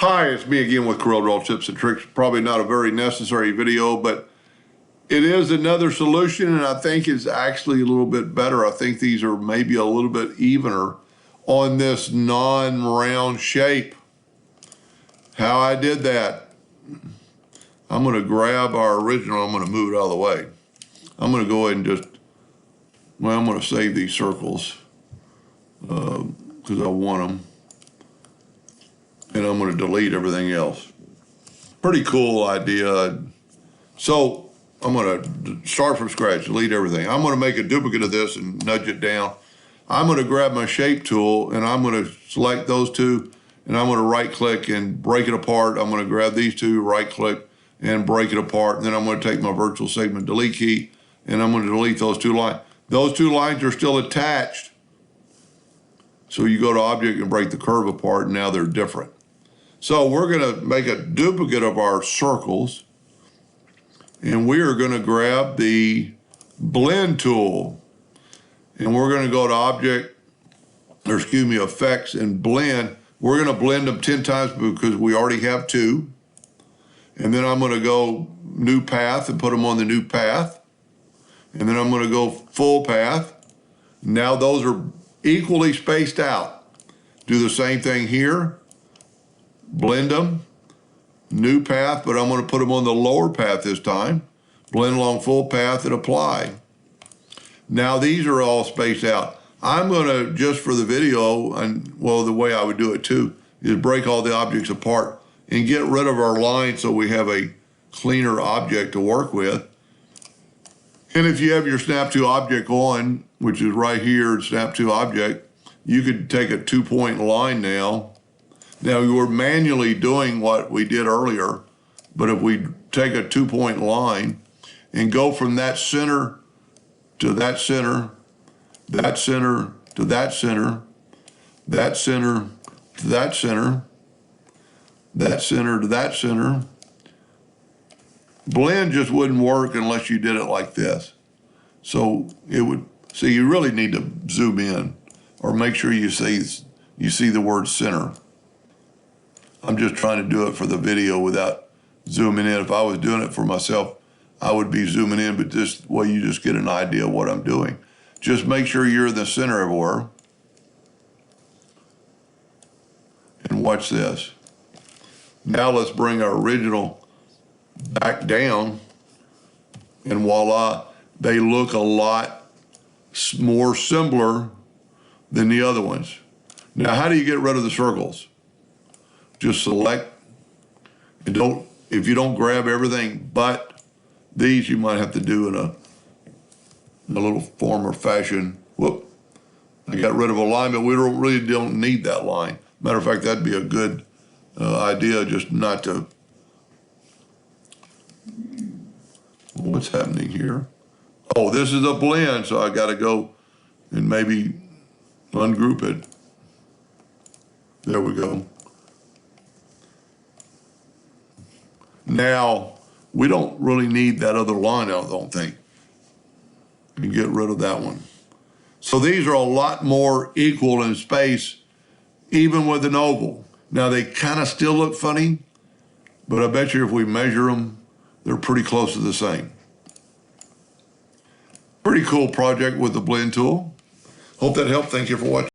Hi, it's me again with Corel Draw Tips and Tricks. Probably not a very necessary video, but it is another solution, and I think it's actually a little bit better. I think these are maybe a little bit evener on this non-round shape. How I did that, I'm going to grab our original. I'm going to move it out of the way. I'm going to go ahead and just, well, I'm going to save these circles because I want them. And I'm going to delete everything else. Pretty cool idea. So I'm going to start from scratch, delete everything. I'm going to make a duplicate of this and nudge it down. I'm going to grab my shape tool and I'm going to select those two and I'm going to right click and break it apart. I'm going to grab these two, right click and break it apart. And then I'm going to take my virtual segment delete key and I'm going to delete those two lines. Those two lines are still attached. So you go to object and break the curve apart and now they're different. So we're going to make a duplicate of our circles, and we are going to grab the blend tool, and we're going to go to object, or excuse me, effects and blend. We're going to blend them 10 times because we already have two. And then I'm going to go new path and put them on the new path. And then I'm going to go full path. Now those are equally spaced out. Do the same thing here. Blend them, new path, but I'm going to put them on the lower path this time. Blend along full path and apply. Now these are all spaced out. I'm going to, just for the video, and well, the way I would do it too, is break all the objects apart and get rid of our line so we have a cleaner object to work with. And if you have your Snap to Object on, which is right here, Snap to Object, you could take a 2-point line now. Now, we're manually doing what we did earlier, but if we take a 2-point line and go from that center to that center, that center to that center, that center to that center, that center to that center, blend just wouldn't work unless you did it like this. So it would, so you really need to zoom in or make sure you see the word center. I'm just trying to do it for the video without zooming in. If I was doing it for myself, I would be zooming in, but this way you just get an idea of what I'm doing. Just make sure you're in the center everywhere. And watch this. Now let's bring our original back down, and voila, they look a lot more similar than the other ones. Now, how do you get rid of the circles? Just select, and if you don't grab everything but these, you might have to do in a little form or fashion. Whoop, I got rid of alignment. We really don't need that line. Matter of fact, that'd be a good idea just not to. What's happening here? Oh, this is a blend, so I got to go and maybe ungroup it. There we go. Now, we don't really need that other line, I don't think. We can get rid of that one. So these are a lot more equal in space, even with an oval. Now, they kind of still look funny, but I bet you if we measure them, they're pretty close to the same. Pretty cool project with the blend tool. Hope that helped. Thank you for watching.